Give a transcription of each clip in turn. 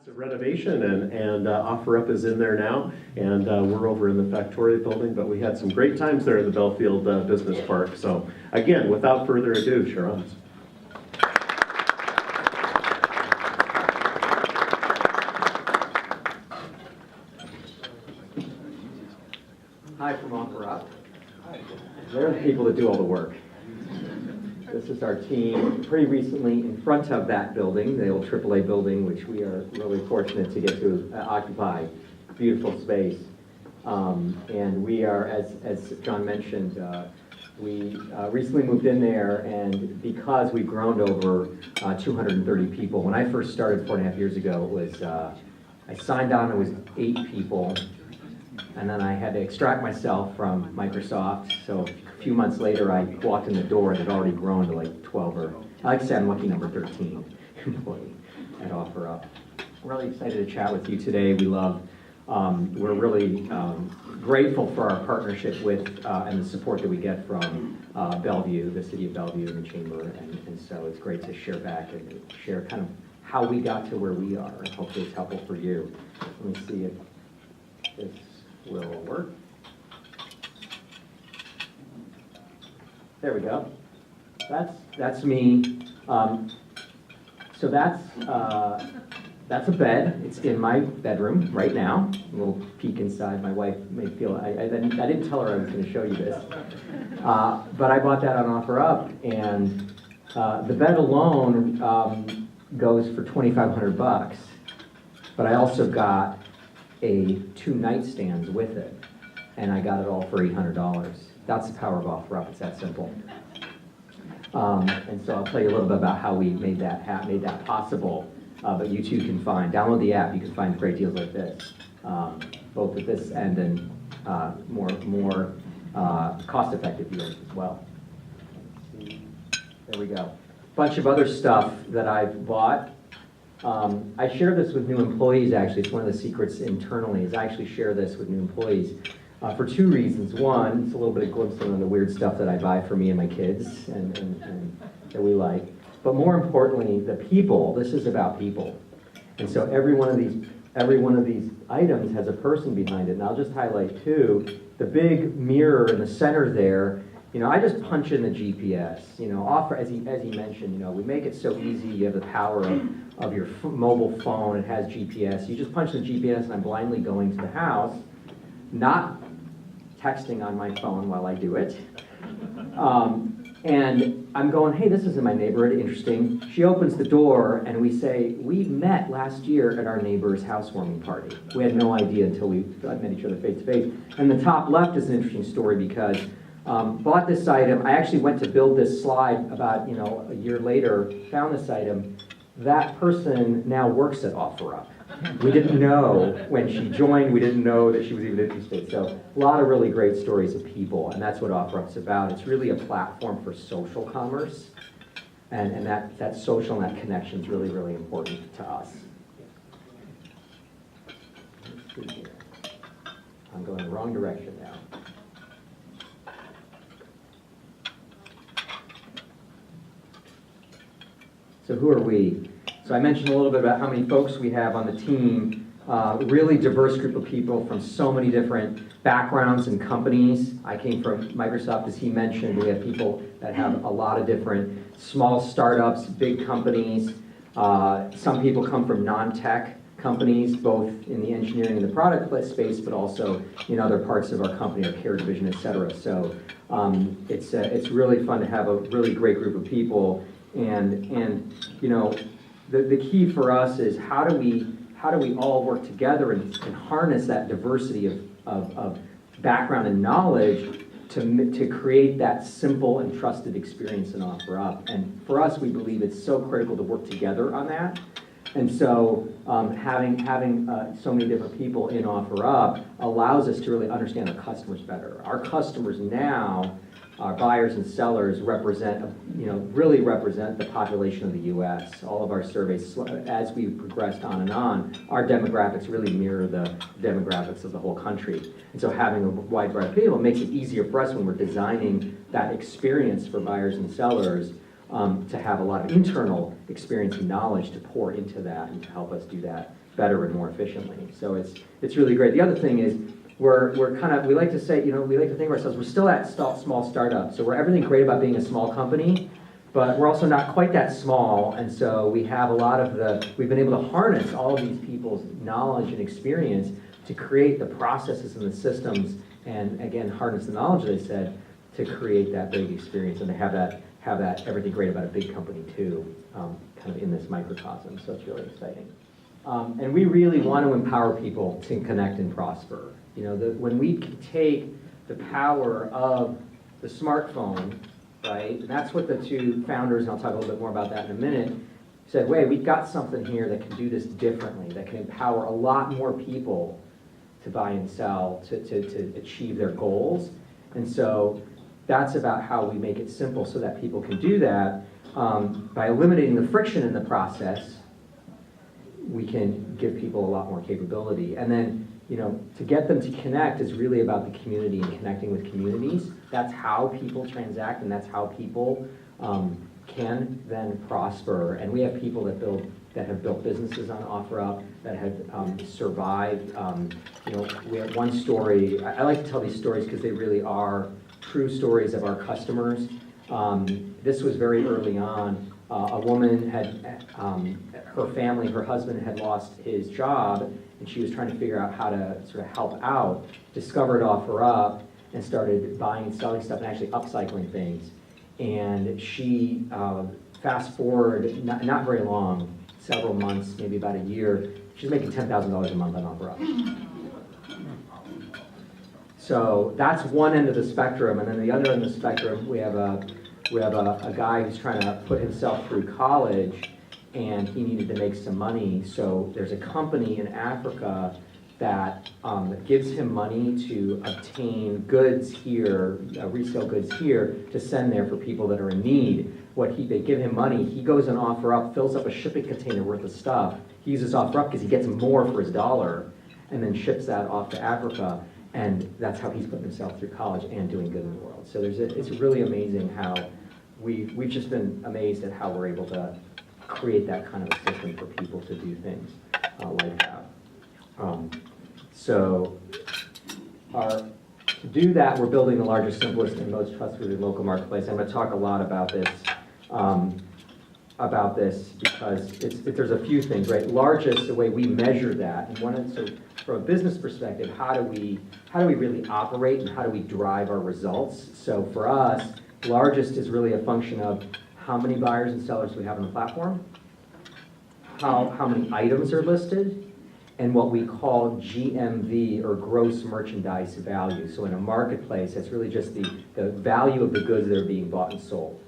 Of renovation, and OfferUp is in there now, and we're over in the Factoria building, but we had some great times there at the Belfield Business Park. So again, without further ado, Shiraz. Hi from OfferUp. They're the people that do all the work. This is our team pretty recently in front of that building, the old AAA building, which we are really fortunate to get to occupy. Beautiful space. And we are, as John mentioned, we recently moved in there, and because we've grown to over 230 people. When I first started 4.5 years ago, it was, I signed on, it was 8 people. And then I had to extract myself from Microsoft. So a few months later, I walked in the door and it had already grown to like 12 or, I like to say I'm lucky number 13 employee at OfferUp. I'm really excited to chat with you today. We're really grateful for our partnership with and the support that we get from Bellevue, the city of Bellevue and the Chamber. And so it's great to share back and share kind of how we got to where we are. And hopefully it's helpful for you. Let me see if this will work. There we go. That's me. So that's a bed. It's in my bedroom right now. A little peek inside. My wife may feel I didn't tell her I was going to show you this, but I bought that on OfferUp, and the bed alone goes for $2,500. But I also got 2 nightstands with it, and I got it all for $800. That's the power of OfferUp. It's that simple. And so I'll tell you a little bit about how we made that possible. But you too can download the app. You can find great deals like this, both at this end and more cost-effective deals as well. There we go. Bunch of other stuff that I've bought. I share this with new employees, actually. It's one of the secrets internally, is I actually share this with new employees for 2 reasons. One, it's a little bit of glimpse into the weird stuff that I buy for me and my kids and that we like. But more importantly, the people. This is about people. And so every one of these items has a person behind it. And I'll just highlight 2. The big mirror in the center there, I just punch in the GPS. As he mentioned, we make it so easy. You have the power of your mobile phone. It has GPS. You just punch the GPS, and I'm blindly going to the house, not texting on my phone while I do it. And I'm going, hey, this is in my neighborhood, interesting. She opens the door, and we say, we met last year at our neighbor's housewarming party. We had no idea until we met each other face to face. And the top left is an interesting story because bought this item. I actually went to build this slide about a year later, found this item. That person now works at OfferUp. We didn't know when she joined, we didn't know that she was even interested. So a lot of really great stories of people, and that's what OfferUp's about. It's really a platform for social commerce, and that social and that connection is really, really important to us. Let's see here. I'm going the wrong direction now. So who are we? So I mentioned a little bit about how many folks we have on the team. Really diverse group of people from so many different backgrounds and companies. I came from Microsoft, as he mentioned. We have people that have a lot of different small startups, big companies. Some people come from non-tech companies, both in the engineering and the product space, but also in other parts of our company, our care division, et cetera. So it's really fun to have a really great group of people. And the key for us is how do we all work together and harness that diversity of background and knowledge to create that simple and trusted experience in OfferUp. And for us, we believe it's so critical to work together on that. And so having so many different people in OfferUp allows us to really understand our customers better. Our customers now, our buyers and sellers really represent the population of the U.S. All of our surveys, as we progressed on and on, our demographics really mirror the demographics of the whole country. And so having a wide variety of people makes it easier for us when we're designing that experience for buyers and sellers to have a lot of internal experience and knowledge to pour into that and to help us do that better and more efficiently. So it's really great. The other thing is we're kind of, we like to say, we like to think of ourselves, we're still that small startup. So we're everything great about being a small company, but we're also not quite that small. And so we have a lot of we've been able to harness all of these people's knowledge and experience to create the processes and the systems, and again, harness the knowledge, they said, to create that big experience and to have that everything great about a big company too, kind of in this microcosm. So it's really exciting. And we really want to empower people to connect and prosper. When we can take the power of the smartphone, right? And that's what the two founders, and I'll talk a little bit more about that in a minute, said, wait, we've got something here that can do this differently, that can empower a lot more people to buy and sell, to achieve their goals. And so that's about how we make it simple so that people can do that. By eliminating the friction in the process, we can give people a lot more capability. And then, to get them to connect is really about the community and connecting with communities. That's how people transact, and that's how people can then prosper. And we have people that have built businesses on OfferUp, that have survived. We have one story. I like to tell these stories because they really are true stories of our customers. This was very early on. A woman had, her family, her husband had lost his job, and she was trying to figure out how to sort of help out, discovered OfferUp, and started buying and selling stuff and actually upcycling things. And she, fast forward, not very long, several months, maybe about a year, she's making $10,000 a month on OfferUp. So that's one end of the spectrum, and then the other end of the spectrum, we have a guy who's trying to put himself through college, and he needed to make some money. So there's a company in Africa that gives him money to obtain goods here, resale goods here, to send there for people that are in need. They give him money, he goes and OfferUp, fills up a shipping container worth of stuff. He uses OfferUp because he gets more for his dollar, and then ships that off to Africa. And that's how he's putting himself through college and doing good in the world. So it's really amazing how we've just been amazed at how we're able to create that kind of a system for people to do things like that. To do that, we're building the largest, simplest, and most trustworthy local marketplace. I'm going to talk a lot about this because there's a few things, right? Largest, the way we measure that, and so from a business perspective, how do we really operate and how do we drive our results? So for us, largest is really a function of how many buyers and sellers we have on the platform, how many items are listed, and what we call GMV, or gross merchandise value. So in a marketplace, that's really just the value of the goods that are being bought and sold.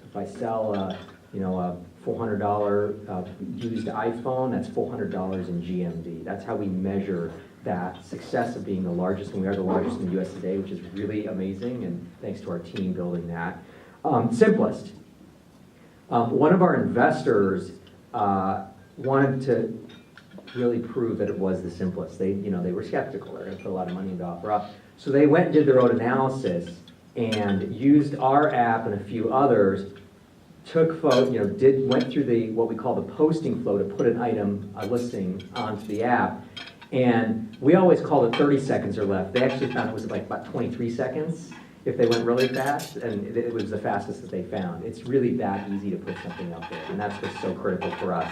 So if I sell a $400 used iPhone, that's $400 in GMV. That's how we measure that success of being the largest, and we are the largest in the US today, which is really amazing, and thanks to our team building that. Simplest. One of our investors wanted to really prove that it was the simplest. They were skeptical. They're going to put a lot of money into OfferUp. So they went and did their own analysis and used our app and a few others, went through what we call the posting flow to put an item, a listing, onto the app. And we always called it 30 seconds or less. They actually found it was like about 23 seconds if they went really fast, and it was the fastest that they found. It's really that easy to put something up there, and that's what's so critical for us.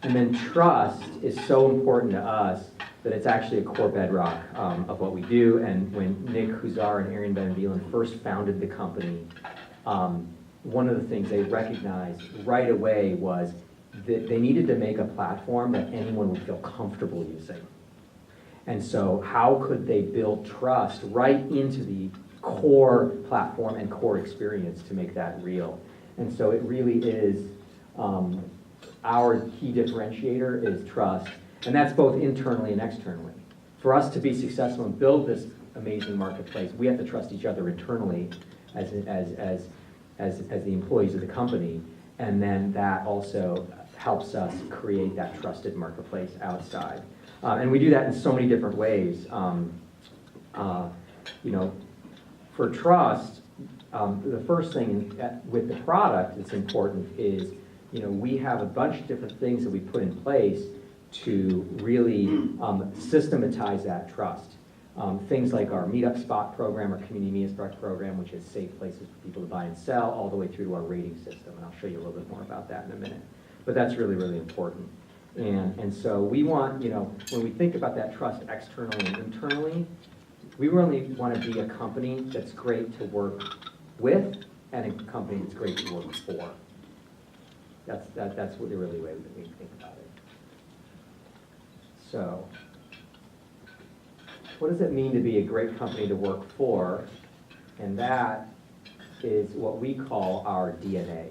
And then trust is so important to us that it's actually a core bedrock of what we do. And when Nick Huzar and Arian Van first founded the company, one of the things they recognized right away was that they needed to make a platform that anyone would feel comfortable using. And so how could they build trust right into the core platform and core experience to make that real? And so it really is our key differentiator is trust, and that's both internally and externally. For us to be successful and build this amazing marketplace, we have to trust each other internally as the employees of the company, and then that also helps us create that trusted marketplace outside. And we do that in so many different ways. For trust, the first thing with the product that's important is, we have a bunch of different things that we put in place to really systematize that trust. Things like our Meetup Spot program, our Community Meetup Spot program, which is safe places for people to buy and sell, all the way through to our rating system. And I'll show you a little bit more about that in a minute. But that's really, really important. And so we want, when we think about that trust externally and internally, we really want to be a company that's great to work with and a company that's great to work for. That's what the really way that we think about it. So, what does it mean to be a great company to work for? And that is what we call our DNA.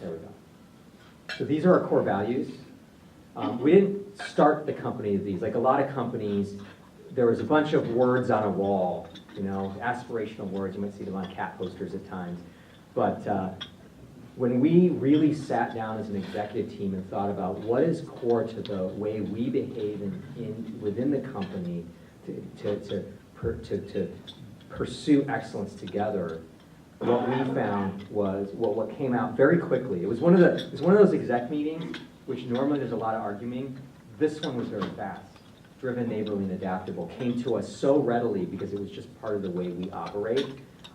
There we go. So these are our core values. We didn't start the company with these. Like a lot of companies, there was a bunch of words on a wall, aspirational words. You might see them on cat posters at times. But when we really sat down as an executive team and thought about what is core to the way we behave within the company to pursue excellence together, what we found was what came out very quickly. It was one of those exec meetings, which normally there's a lot of arguing. This one was very fast. Driven, neighborly, and adaptable came to us so readily because it was just part of the way we operate.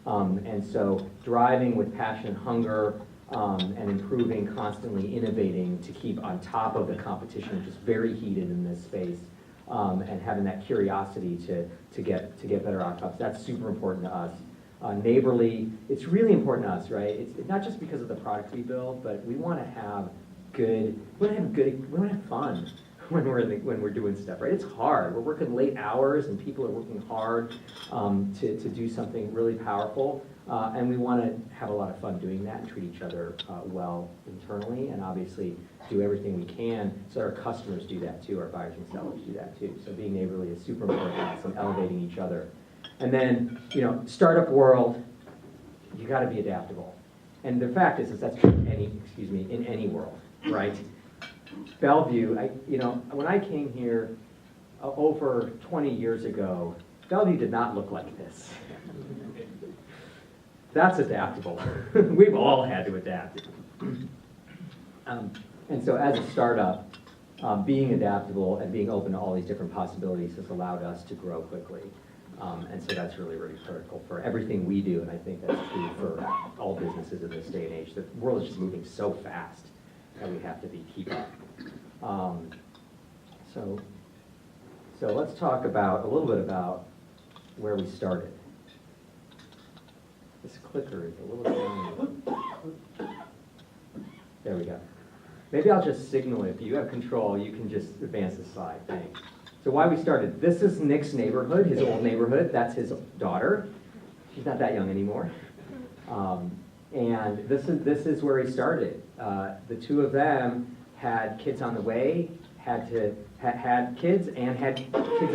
And so driving with passion and hunger, and improving, constantly innovating to keep on top of the competition, which is very heated in this space, and having that curiosity to get better outcomes. That's super important to us. Neighborly, it's really important to us, right? It's not just because of the product we build, but we want to have fun when we're doing stuff, right? It's hard. We're working late hours, and people are working hard to do something really powerful. And we want to have a lot of fun doing that and treat each other well internally, and obviously do everything we can so our customers do that too, our buyers and sellers do that too. So being neighborly is super important to us and elevating each other. And then, startup world, you got to be adaptable. And the fact is that's true in any world, right? Bellevue, when I came here over 20 years ago, Bellevue did not look like this. That's adaptable. We've all had to adapt. And so as a startup, being adaptable and being open to all these different possibilities has allowed us to grow quickly. And so that's really, really critical for everything we do, and I think that's true for all businesses in this day and age. The world is just moving so fast that we have to keep up. So let's talk a little bit about where we started. This clicker is a little tiny. There we go. Maybe I'll just signal it. If you have control, you can just advance the slide. Thanks. So why we started. This is Nick's neighborhood, his old neighborhood. That's his daughter. She's not that young anymore. And this is where he started. The two of them had kids on the way, had kids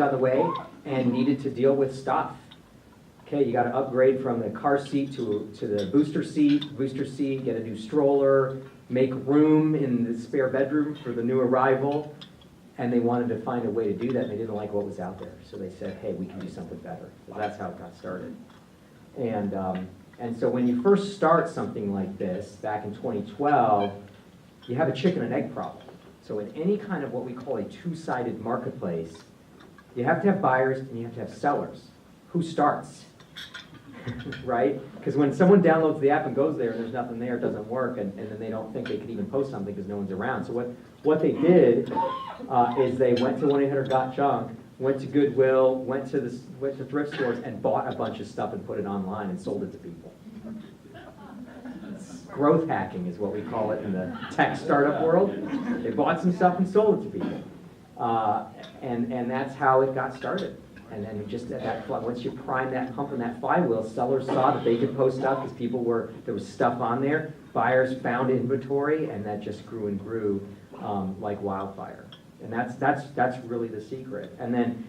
on the way, and needed to deal with stuff. Okay, you got to upgrade from the car seat to the booster seat, get a new stroller, make room in the spare bedroom for the new arrival. And they wanted to find a way to do that, and they didn't like what was out there. So they said, hey, we can do something better. So that's how it got started. And so when you first start something like this, back in 2012, you have a chicken and egg problem. So in any kind of what we call a two-sided marketplace, you have to have buyers and you have to have sellers. Who starts? Right? Because when someone downloads the app and goes there and there's nothing there, it doesn't work, and then they don't think they could even post something because no one's around. So what they did is they went to 1-800-GOT-JUNK, went to Goodwill, went to thrift stores, and bought a bunch of stuff and put it online and sold it to people. Growth hacking is what we call it in the tech startup world. They bought some stuff and sold it to people. And that's how it got started. And then just at that point, once you prime that pump and that flywheel, sellers saw that they could post stuff because there was stuff on there. Buyers found inventory, and that just grew and grew like wildfire. And that's really the secret. And then,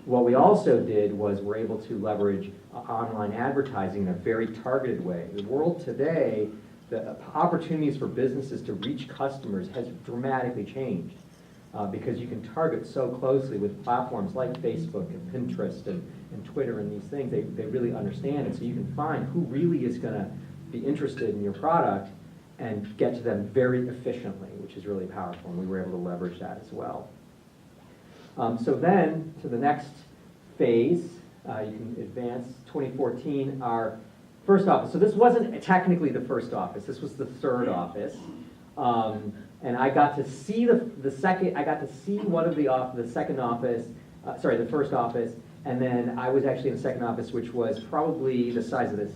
what we also did was we're able to leverage online advertising in a very targeted way. The world today, the opportunities for businesses to reach customers has dramatically changed. Because you can target so closely with platforms like Facebook and Pinterest and Twitter and these things. They really understand it. So you can find who really is going to be interested in your product and get to them very efficiently, which is really powerful, and we were able to leverage that as well. So then, to the next phase, you can advance, 2014, our first office. So this wasn't technically the first office, this was the third office. And I got to see the first office, and then I was actually in the second office, which was probably the size of this,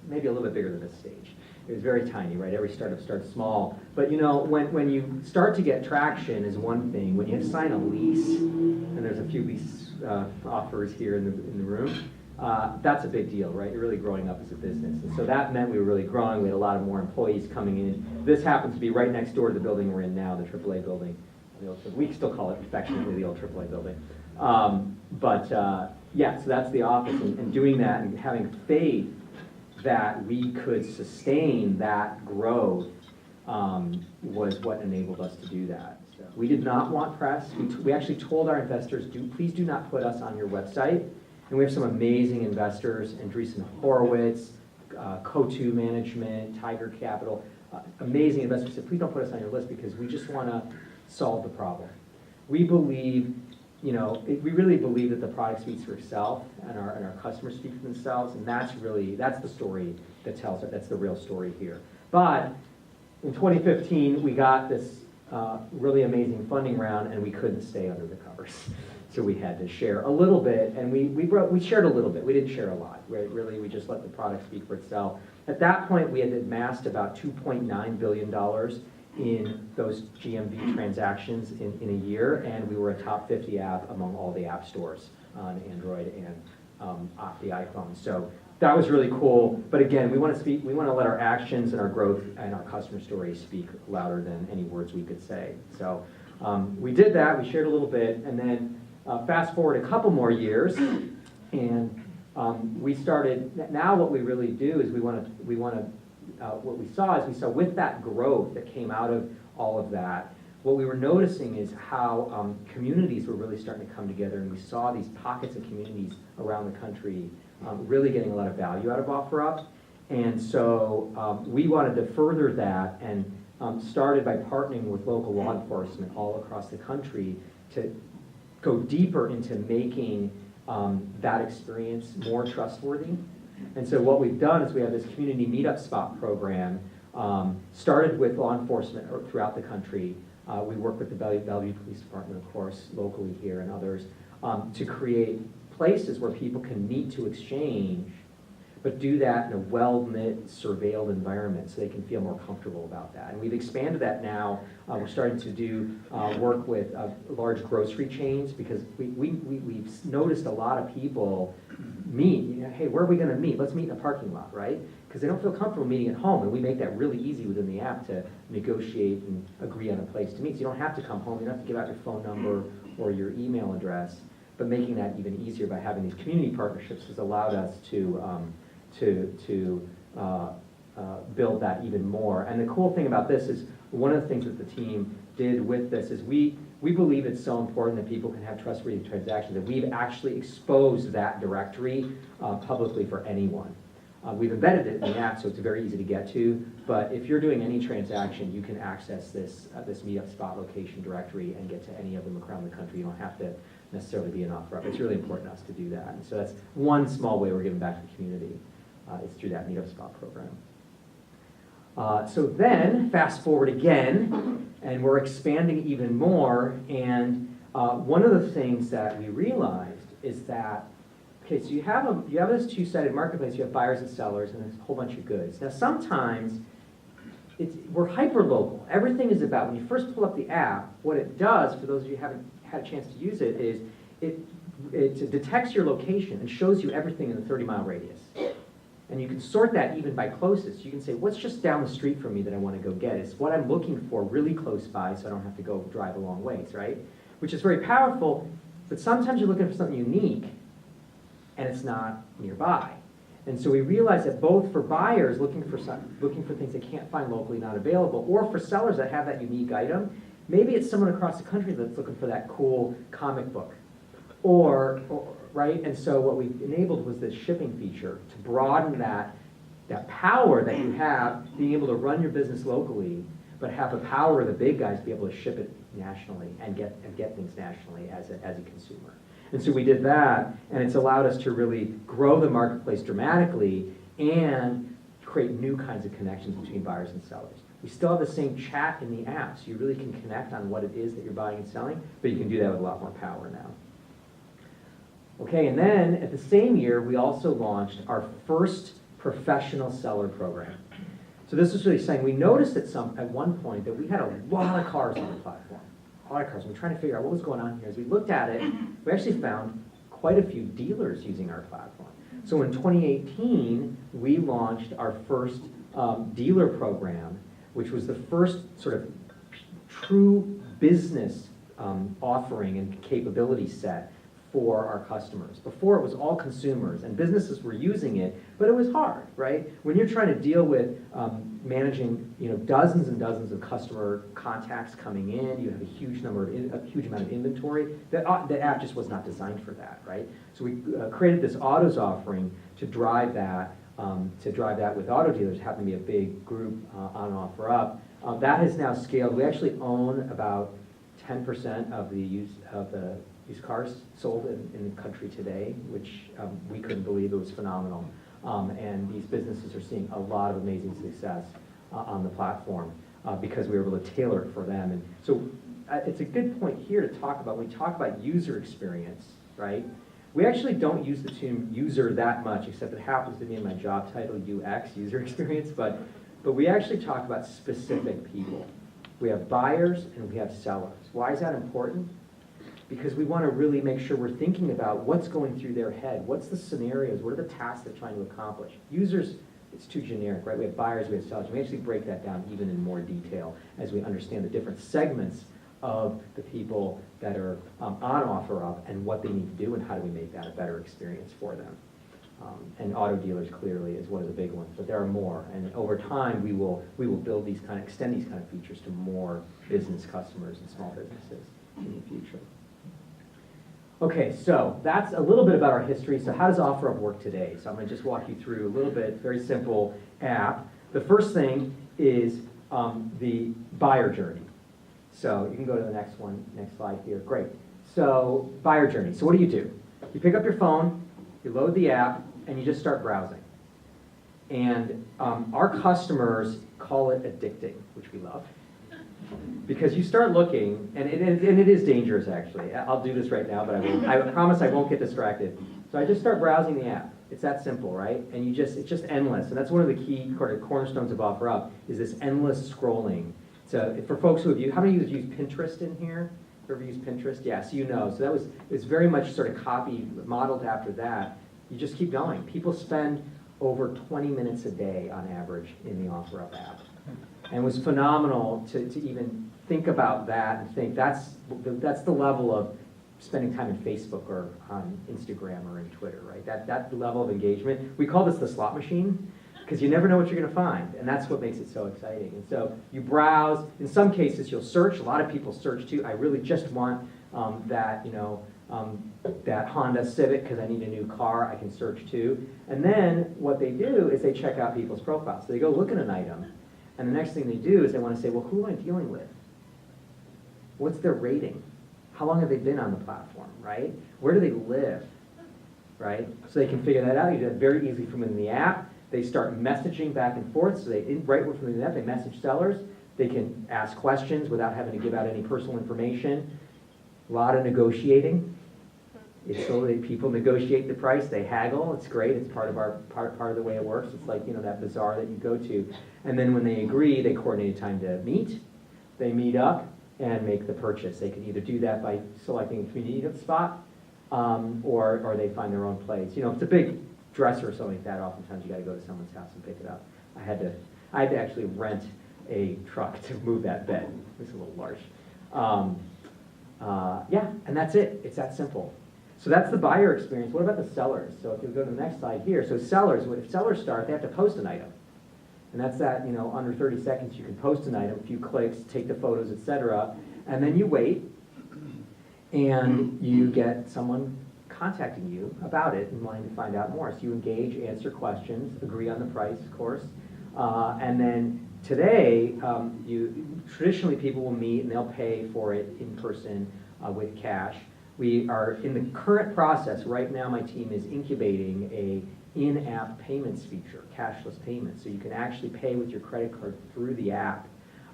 maybe a little bit bigger than this stage. It was very tiny, right? Every startup starts small. But you know, when you start to get traction is one thing. When you sign a lease, and there's a few lease offers here in the room, that's a big deal, right? You're really growing up as a business. And so that meant we were really growing. We had a lot of more employees coming in. This happens to be right next door to the building we're in now, the AAA building. We still call it affectionately the old AAA building. Yeah, so that's the office. And doing that and having faith that we could sustain that growth was what enabled us to do that. So we did not want press. We actually told our investors, please do not put us on your website. And we have some amazing investors, Andreessen Horowitz, Cotu Management, Tiger Capital, amazing investors said, please don't put us on your list because we just want to solve the problem. We believe, we really believe that the product speaks for itself and our customers speak for themselves, and that's the story that tells it. That's the real story here. But in 2015, we got this really amazing funding round, and we couldn't stay under the covers. So we had to share a little bit, and we shared a little bit. We didn't share a lot, right? Really, we just let the product speak for itself. At that point, we had amassed about $2.9 billion in those GMV transactions in a year, and we were a top 50 app among all the app stores on Android and the iPhone. So that was really cool. But again, we want to let our actions and our growth and our customer stories speak louder than any words we could say. So we did that. We shared a little bit, and then fast forward a couple more years, and we started. Now, what we really do is what we saw with that growth that came out of all of that, what we were noticing is how communities were really starting to come together, and we saw these pockets of communities around the country really getting a lot of value out of OfferUp. And so we wanted to further that and started by partnering with local law enforcement all across the country to go deeper into making that experience more trustworthy. And so what we've done is we have this community meetup spot program, started with law enforcement throughout the country. We work with the Bellevue Police Department, of course, locally here and others, to create places where people can meet to exchange, but do that in a well-knit, surveilled environment so they can feel more comfortable about that. And we've expanded that now. We're starting to do work with large grocery chains because we've noticed a lot of people meet, hey, where are we going to meet? Let's meet in a parking lot, right? Because they don't feel comfortable meeting at home, and we make that really easy within the app to negotiate and agree on a place to meet. So you don't have to come home, you don't have to give out your phone number or your email address, but making that even easier by having these community partnerships has allowed us to build that even more. And the cool thing about this is one of the things that the team did with this is we believe it's so important that people can have trustworthy transactions that we've actually exposed that directory publicly for anyone. We've embedded it in the app so it's very easy to get to, but if you're doing any transaction, you can access this meetup spot location directory and get to any of them around the country. You don't have to necessarily be an OfferUp. It's really important to us to do that. And so that's one small way we're giving back to the community. Is through that meetup spot program. So then, fast forward again, and we're expanding even more, and one of the things that we realized is that, okay, so you have this two-sided marketplace, you have buyers and sellers, and there's a whole bunch of goods. Now sometimes, we're hyper-local. Everything is about, when you first pull up the app, what it does, for those of you who haven't had a chance to use it, is it detects your location and shows you everything in a 30-mile radius. And you can sort that even by closest. You can say, what's just down the street from me that I want to go get? It's what I'm looking for really close by so I don't have to go drive a long ways, right? Which is very powerful, but sometimes you're looking for something unique and it's not nearby. And so we realize that both for buyers looking for things they can't find locally, not available, or for sellers that have that unique item, maybe it's someone across the country that's looking for that cool comic book. Or right? And so what we enabled was this shipping feature to broaden that that power that you have, being able to run your business locally, but have the power of the big guys to be able to ship it nationally and get things nationally as a consumer. And so we did that, and it's allowed us to really grow the marketplace dramatically and create new kinds of connections between buyers and sellers. We still have the same chat in the app, so you really can connect on what it is that you're buying and selling, but you can do that with a lot more power now. Okay, and then at the same year, we also launched our first professional seller program. So this is really saying, we noticed at one point that we had a lot of cars on the platform. A lot of cars. We're trying to figure out what was going on here. As we looked at it, we actually found quite a few dealers using our platform. So in 2018, we launched our first dealer program, which was the first sort of true business offering and capability set for our customers. Before it was all consumers, and businesses were using it, but it was hard, right? When you're trying to deal with managing, dozens and dozens of customer contacts coming in, you have a huge amount of inventory. The app just was not designed for that, right? So we created this autos offering to drive that with auto dealers. Happened to be a big group on OfferUp. That has now scaled. We actually own about 10% of the used cars sold in the country today, which we couldn't believe. It was phenomenal. And these businesses are seeing a lot of amazing success on the platform because we were able to tailor it for them. And so it's a good point here to talk about, when we talk about user experience, right? We actually don't use the term user that much, except it happens to be in my job title, UX, user experience, but we actually talk about specific people. We have buyers and we have sellers. Why is that important? Because we want to really make sure we're thinking about what's going through their head, what's the scenarios, what are the tasks they're trying to accomplish. Users, it's too generic, right? We have buyers, we have sellers. We actually break that down even in more detail as we understand the different segments of the people that are on OfferUp and what they need to do and how do we make that a better experience for them. And auto dealers clearly is one of the big ones, but there are more. And over time, we will build these extend these kind of features to more business customers and small businesses in the future. Okay, so that's a little bit about our history. So how does OfferUp work today? So I'm going to just walk you through a little bit, very simple app. The first thing is the buyer journey. So you can go to the next slide here. Great. So buyer journey. So what do? You pick up your phone, you load the app, and you just start browsing. And our customers call it addicting, which we love. Because you start looking, and it is dangerous actually. I'll do this right now, but I promise I won't get distracted. So I just start browsing the app. It's that simple, right? And it's just endless. And that's one of the key cornerstones of OfferUp is this endless scrolling. So for folks how many of you use Pinterest in here? Ever used Pinterest? Yeah, so you know. So it's very much sort of modeled after that. You just keep going. People spend over 20 minutes a day on average in the OfferUp app. And it was phenomenal to even think about that and think that's the level of spending time in Facebook or on Instagram or in Twitter, right? That level of engagement. We call this the slot machine because you never know what you're going to find, and that's what makes it so exciting. And so you browse. In some cases, you'll search. A lot of people search too. I really just want that Honda Civic because I need a new car. I can search too. And then what they do is they check out people's profiles. So they go look at an item. And the next thing they do is they want to say, well, who am I dealing with? What's their rating? How long have they been on the platform, right? Where do they live, right? So they can figure that out. You do that very easily from in the app. They start messaging back and forth. So right from the app, they message sellers. They can ask questions without having to give out any personal information. A lot of negotiating. People negotiate the price. They haggle. It's great. It's part of the way it works. It's like that bazaar that you go to. And then when they agree, they coordinate a time to meet. They meet up and make the purchase. They can either do that by selecting a community spot, or they find their own place. If it's a big dresser or something like that, oftentimes you got to go to someone's house and pick it up. I had to actually rent a truck to move that bed. It was a little large. And that's it. It's that simple. So that's the buyer experience. What about the sellers? So if you go to the next slide here, so sellers, if sellers start, they have to post an item. And that's that, under 30 seconds you can post an item, a few clicks, take the photos, etc. And then you wait, and you get someone contacting you about it and wanting to find out more. So you engage, answer questions, agree on the price, of course. And then today, traditionally people will meet and they'll pay for it in person with cash. We are in the current process, right now my team is incubating a in-app payments feature, cashless payments. So you can actually pay with your credit card through the app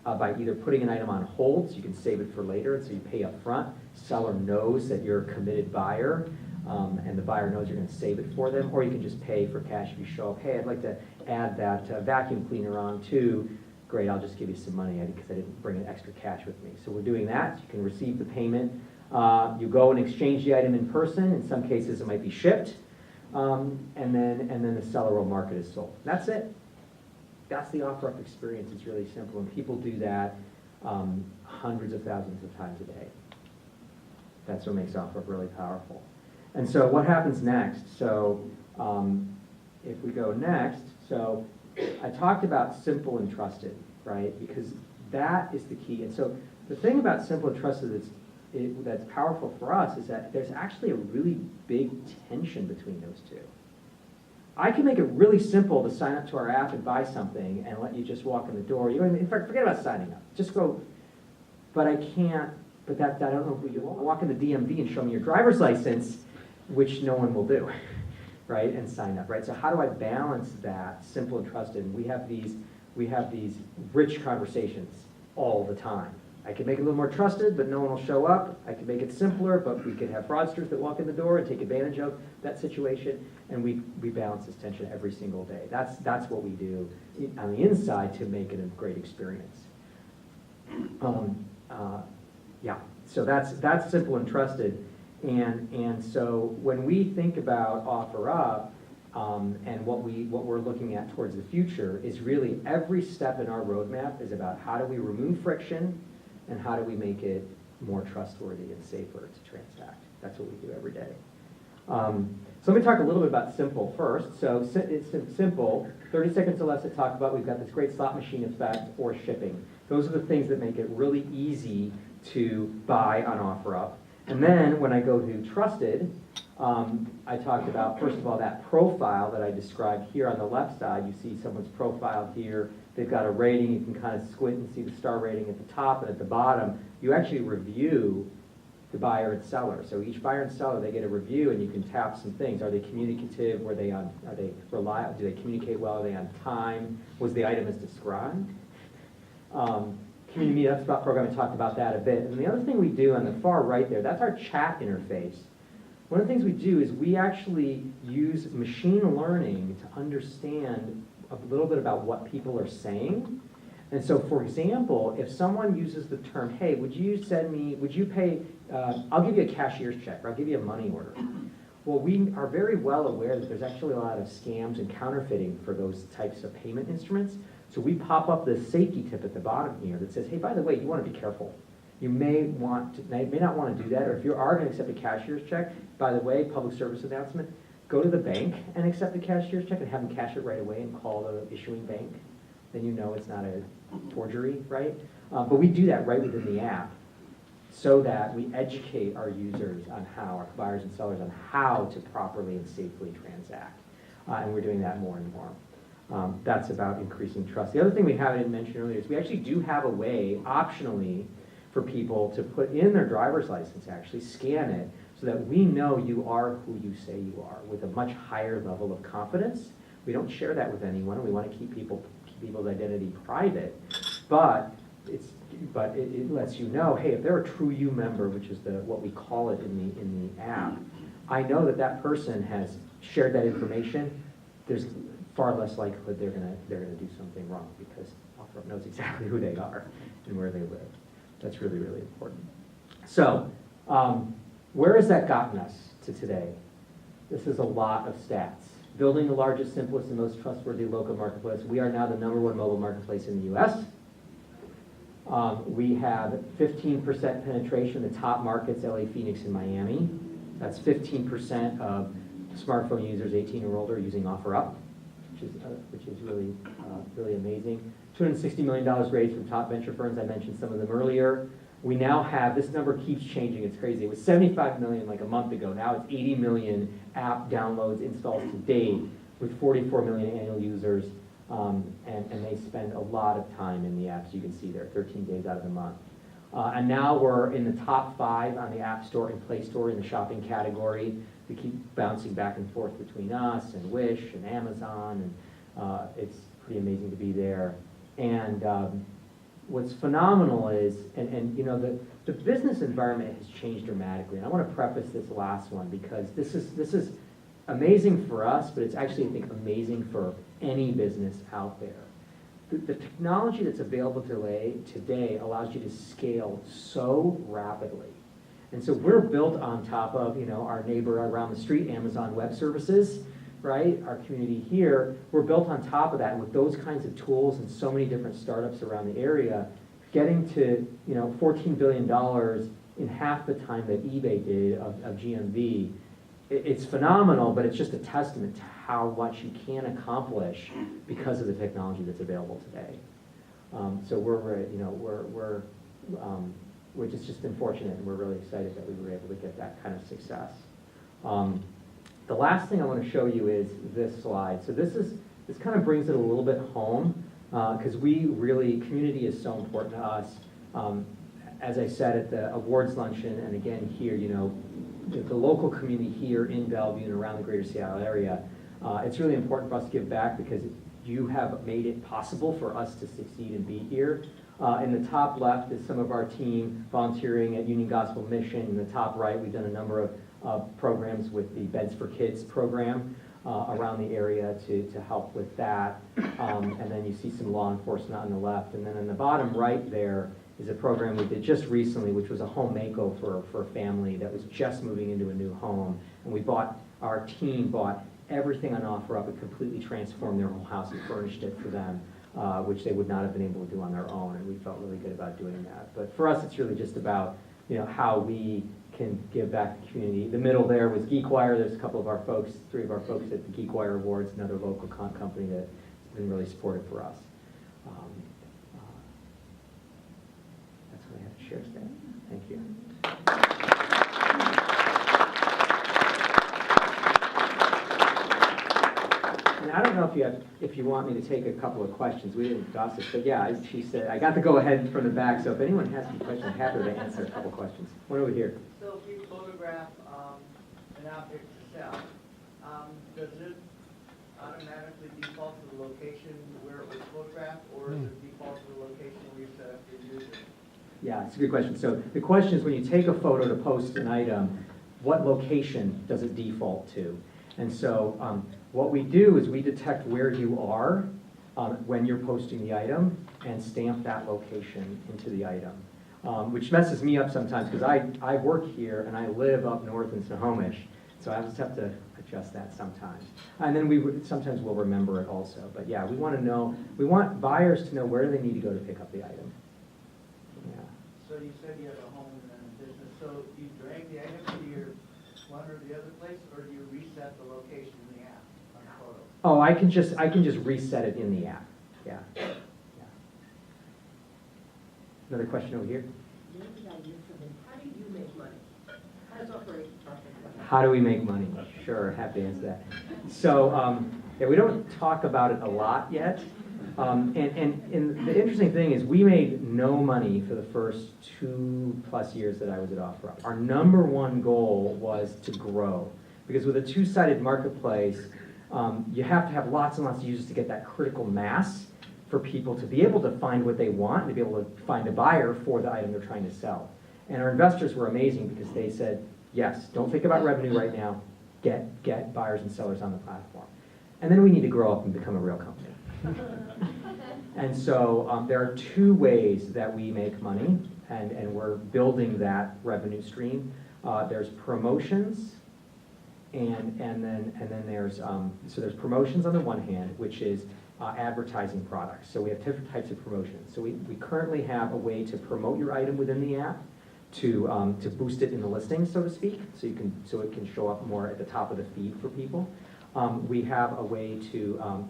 by either putting an item on hold, so you can save it for later, and so you pay up front. Seller knows that you're a committed buyer, and the buyer knows you're going to save it for them, or you can just pay for cash if you show up. Hey, I'd like to add that vacuum cleaner on too. Great, I'll just give you some money because I didn't bring an extra cash with me. So we're doing that. You can receive the payment. You go and exchange the item in person. In some cases, it might be shipped, and then the seller will mark it as sold. That's it. That's the OfferUp experience. It's really simple, and people do that hundreds of thousands of times a day. That's what makes OfferUp really powerful. And so what happens next? So if we go next, so I talked about simple and trusted, right? Because that is the key. And so the thing about simple and trusted that's powerful for us is that there's actually a really big tension between those two. I can make it really simple to sign up to our app and buy something and let you just walk in the door. You don't even, in fact, forget about signing up. Just go. But I can't, but I don't know if you walk in the DMV and show me your driver's license, which no one will do, right, and sign up, right? So how do I balance that simple and trusted? And we have these rich conversations all the time. I can make it a little more trusted, but no one will show up. I can make it simpler, but we could have fraudsters that walk in the door and take advantage of that situation. And we balance this tension every single day. That's what we do on the inside to make it a great experience. Yeah, so that's simple and trusted. And so when we think about OfferUp and what we're looking at towards the future is really every step in our roadmap is about how do we remove friction and how do we make it more trustworthy and safer to transact. That's what we do every day. So let me talk a little bit about simple first. So it's simple, 30 seconds or less to talk about. We've got this great slot machine effect or shipping. Those are the things that make it really easy to buy on OfferUp. And then when I go to trusted, I talked about, first of all, that profile that I described here on the left side. You see someone's profile here. They've got a rating. You can kind of squint and see the star rating at the top, and at the bottom, you actually review the buyer and seller. So each buyer and seller, they get a review, and you can tap some things. Are they communicative? Are they reliable? Do they communicate well? Are they on time? Was the item as described? Community Meetup program, I talked about that a bit. And the other thing we do on the far right there, that's our chat interface. One of the things we do is we actually use machine learning to understand a little bit about what people are saying. And so, for example, if someone uses the term, hey, would you pay, I'll give you a cashier's check, or I'll give you a money order. Well, we are very well aware that there's actually a lot of scams and counterfeiting for those types of payment instruments. So we pop up this safety tip at the bottom here that says, hey, by the way, you want to be careful. You may not want to do that, or if you are going to accept a cashier's check, by the way, public service announcement, go to the bank and accept a cashier's check and have them cash it right away and call the issuing bank. Then you know it's not a forgery, right? But we do that right within the app so that we educate our users on how, our buyers and sellers on how to properly and safely transact. And we're doing that more and more. That's about increasing trust. The other thing we haven't mentioned earlier is we actually do have a way, optionally, for people to put in their driver's license, actually scan it, so that we know you are who you say you are with a much higher level of confidence. We don't share that with anyone. We want to keep people's identity private, but it lets you know, hey, if they're a true you member, which is what we call it in the app, I know that person has shared that information. There's far less likelihood they're gonna do something wrong because OfferUp knows exactly who they are and where they live. That's really, really important. So, where has that gotten us to today? This is a lot of stats. Building the largest, simplest, and most trustworthy local marketplace. We are now the #1 mobile marketplace in the U.S. We have 15% penetration in the top markets, LA, Phoenix, and Miami. That's 15% of smartphone users 18 or older using OfferUp, which is really, really amazing. $260 million raised from top venture firms. I mentioned some of them earlier. We now have, this number keeps changing, it's crazy. It was 75 million like a month ago. Now it's 80 million app downloads, installs to date, with 44 million annual users. And they spend a lot of time in the apps. You can see there, 13 days out of the month. And now we're in the top 5 on the App Store and Play Store in the shopping category. We keep bouncing back and forth between us and Wish and Amazon, and it's pretty amazing to be there. And what's phenomenal is, and you know, the business environment has changed dramatically. And I want to preface this last one because this is amazing for us, but it's actually, I think, amazing for any business out there. The technology that's available today allows you to scale so rapidly. And so we're built on top of, you know, our neighbor around the street, Amazon Web Services, right? Our community here, we're built on top of that. And with those kinds of tools and so many different startups around the area, getting to, you know, $14 billion in half the time that eBay did of GMV, it's phenomenal, but it's just a testament to how much you can accomplish because of the technology that's available today. So we're just been fortunate, and we're really excited that we were able to get that kind of success. The last thing I want to show you is this slide. So this kind of brings it a little bit home, because community is so important to us. As I said at the awards luncheon, and again here, you know, the local community here in Bellevue and around the greater Seattle area, it's really important for us to give back because you have made it possible for us to succeed and be here. In the top left is some of our team volunteering at Union Gospel Mission. In the top right, we've done a number of programs with the Beds for Kids program around the area to help with that. And then you see some law enforcement on the left. And then in the bottom right there is a program we did just recently, which was a home makeover for a family that was just moving into a new home. And our team bought everything on OfferUp and completely transformed their whole house and furnished it for them, which they would not have been able to do on their own. And we felt really good about doing that. But for us, it's really just about, you know, how we can give back to the community. The middle there was GeekWire. There's a couple of our folks, 3 of our folks at the GeekWire Awards, another local company that's been really supportive for us. That's what I have to share today. Thank you. And I don't know if you want me to take a couple of questions. We didn't gossip, but yeah, she said, I got to go ahead from the back, so if anyone has any questions, I'm happy to answer a couple questions. One over here. So if you photograph an object to sell, does it automatically default to the location where it was photographed, or does it default to the location where you set up your user? Yeah, it's a good question. So the question is, when you take a photo to post an item, what location does it default to? And so what we do is we detect where you are when you're posting the item and stamp that location into the item, which messes me up sometimes because I work here and I live up north in Snohomish, so I just have to adjust that sometimes. And then sometimes we'll remember it also. But yeah, we want buyers to know where they need to go to pick up the item. Yeah. So you said you have a home and a business, so you drag the item to your one or the other place, or do you reset the location in the app on the photo? Oh, I can just reset it in the app. Yeah. Another question over here. How do you make money? How does operate? How do we make money? Sure, happy to answer that. So, yeah, we don't talk about it a lot yet. And the interesting thing is we made no money for the first 2+ years that I was at OfferUp. Our number one goal was to grow. Because with a two-sided marketplace, you have to have lots and lots of users to get that critical mass for people to be able to find what they want and to be able to find a buyer for the item they're trying to sell. And our investors were amazing because they said, yes, don't think about revenue right now, get buyers and sellers on the platform. And then we need to grow up and become a real company. And so there are 2 ways that we make money, and we're building that revenue stream. There's promotions, and then there's there's promotions on the one hand, which is advertising products. So we have different types of promotions. So we currently have a way to promote your item within the app, to boost it in the listings, so to speak, so it can show up more at the top of the feed for people. We have a way to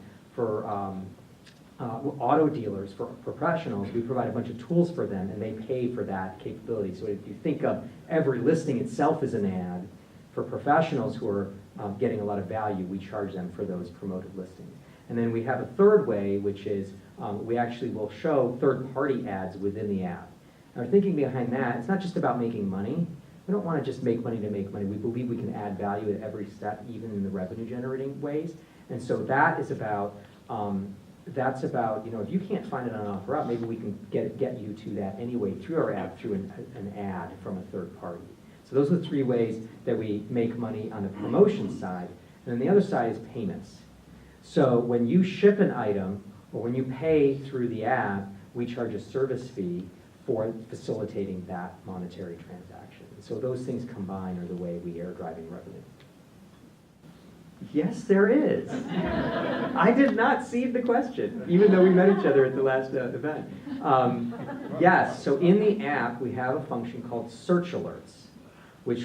auto dealers, for professionals, we provide a bunch of tools for them, and they pay for that capability. So if you think of every listing itself as an ad, for professionals who are getting a lot of value, we charge them for those promoted listings. And then we have a third way, which is we actually will show third-party ads within the app. Our thinking behind that, it's not just about making money. We don't want to just make money to make money. We believe we can add value at every step, even in the revenue-generating ways. And so that is about, if you can't find it on OfferUp, maybe we can get you to that anyway through our app, through an ad from a third party. So those are the three ways that we make money on the promotion side. And then the other side is payments. So when you ship an item, or when you pay through the app, we charge a service fee for facilitating that monetary transaction. So those things combined are the way we are driving revenue. Yes, there is. I did not see the question, even though we met each other at the last event. Yes, so in the app, we have a function called search alerts, which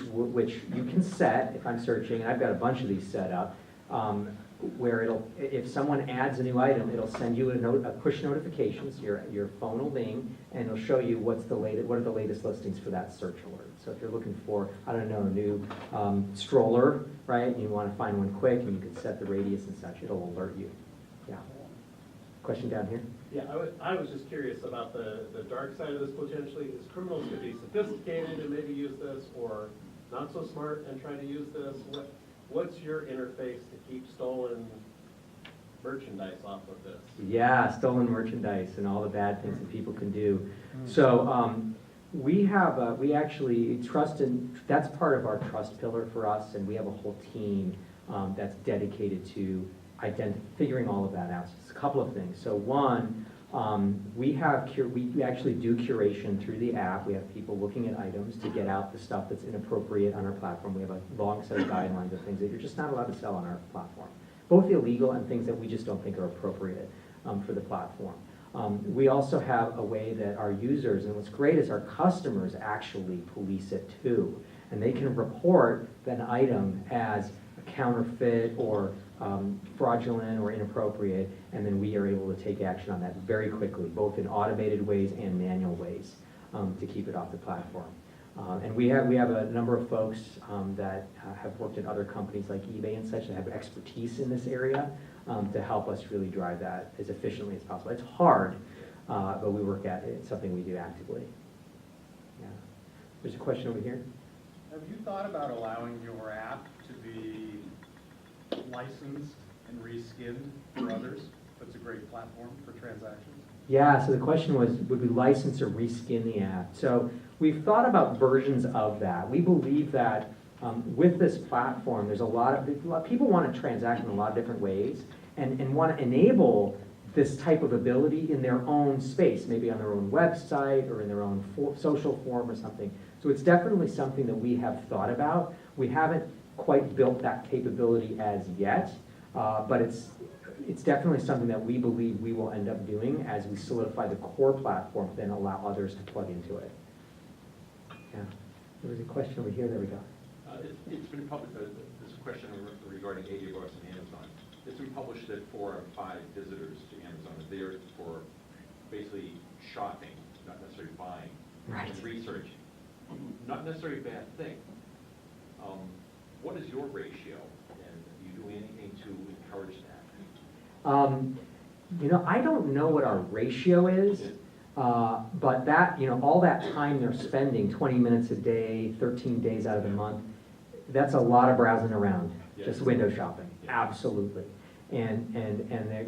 you can set if I'm searching, and I've got a bunch of these set up, where if someone adds a new item, it'll send you a push notifications. Your phone will ding, and it'll show you what are the latest listings for that search alert. So if you're looking for, I don't know, a new stroller, right, and you want to find one quick, and you can set the radius and such, it'll alert you. Yeah. Question down here? Yeah, I was just curious about the dark side of this potentially. Is criminals could be sophisticated and maybe use this, or not so smart and try to use this? What's your interface to keep stolen merchandise off of this? Yeah, stolen merchandise and all the bad things that people can do. So we actually trust in, that's part of our trust pillar for us, and we have a whole team that's dedicated to figuring all of that out. So it's a couple of things. So one, we actually do curation through the app. We have people looking at items to get out the stuff that's inappropriate on our platform. We have a long set of guidelines of things that you're just not allowed to sell on our platform, both illegal and things that we just don't think are appropriate for the platform. We also have a way that our users, and what's great is our customers actually police it too. And they can report an item as a counterfeit or fraudulent or inappropriate, and then we are able to take action on that very quickly, both in automated ways and manual ways to keep it off the platform. And we have a number of folks that have worked at other companies like eBay and such that have expertise in this area to help us really drive that as efficiently as possible. It's hard, but we work at it. It's something we do actively. Yeah. There's a question over here. Have you thought about allowing your app to be licensed and reskinned for others? That's a great platform for transactions. Yeah, so the question was, would we license or reskin the app? So we've thought about versions of that. We believe that with this platform, there's a lot of people want to transact in a lot of different ways and want to enable this type of ability in their own space, maybe on their own website or in their own social forum or something. So it's definitely something that we have thought about. We haven't quite built that capability as yet, but it's definitely something that we believe we will end up doing as we solidify the core platform, then allow others to plug into it. Yeah, there was a question over here. There we go. It's been published, this question regarding AWS and Amazon. It's been published that 4 out of 5 visitors to Amazon are there for basically shopping, not necessarily buying, and research. Not necessarily a bad thing. What is your ratio, and do you do anything to encourage that? I don't know what our ratio is, but that, all that time they're spending, 20 minutes a day, 13 days out of the month, that's a lot of browsing around, just window shopping, absolutely. And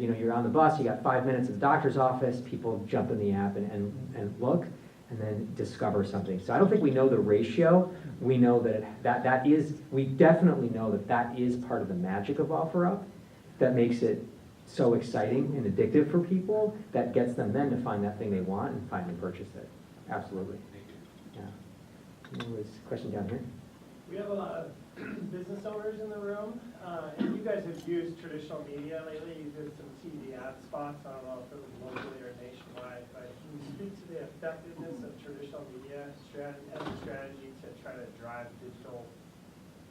you're on the bus, you got 5 minutes at the doctor's office, people jump in the app and look, and then discover something. So I don't think we know the ratio. We know that we definitely know that is part of the magic of OfferUp that makes it so exciting and addictive for people, that gets them then to find that thing they want and finally purchase it. Absolutely. Thank you. Yeah. There was a question down here. We have a lot of business owners in the room, and you guys have used traditional media lately. You did some TV ad spots. I don't know if it was locally or nationwide, but can you speak to the effectiveness of traditional media strategy as a strategy to try to drive digital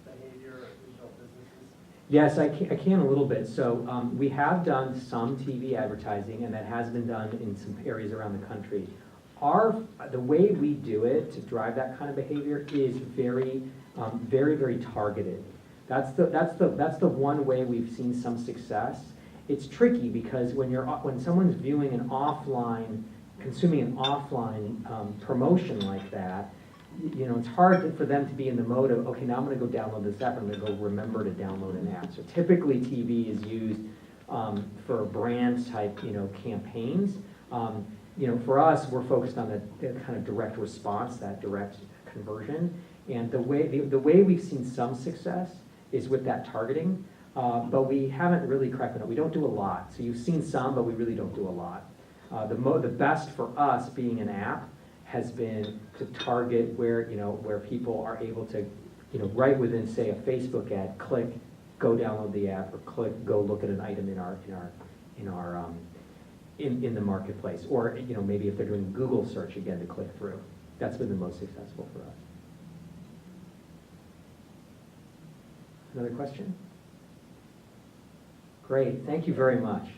behavior or digital businesses? Yes, I can a little bit. So we have done some TV advertising, and that has been done in some areas around the country. The way we do it to drive that kind of behavior is very, very targeted. That's the one way we've seen some success. It's tricky because when someone's viewing an offline, consuming an offline promotion like that, it's hard for them to be in the mode of, okay, now I'm going to go download this app, I'm going to go remember to download an app. So typically TV is used for brand type, campaigns. For us, we're focused on the kind of direct response, that direct conversion. And the way we've seen some success is with that targeting, but we haven't really cracked it up. We don't do a lot. So you've seen some, but we really don't do a lot. The best for us being an app has been to target where people are able to, right within, say, a Facebook ad, click, go download the app, or click, go look at an item in the marketplace, or maybe if they're doing Google search again to click through. That's been the most successful for us. Another question? Great, thank you very much.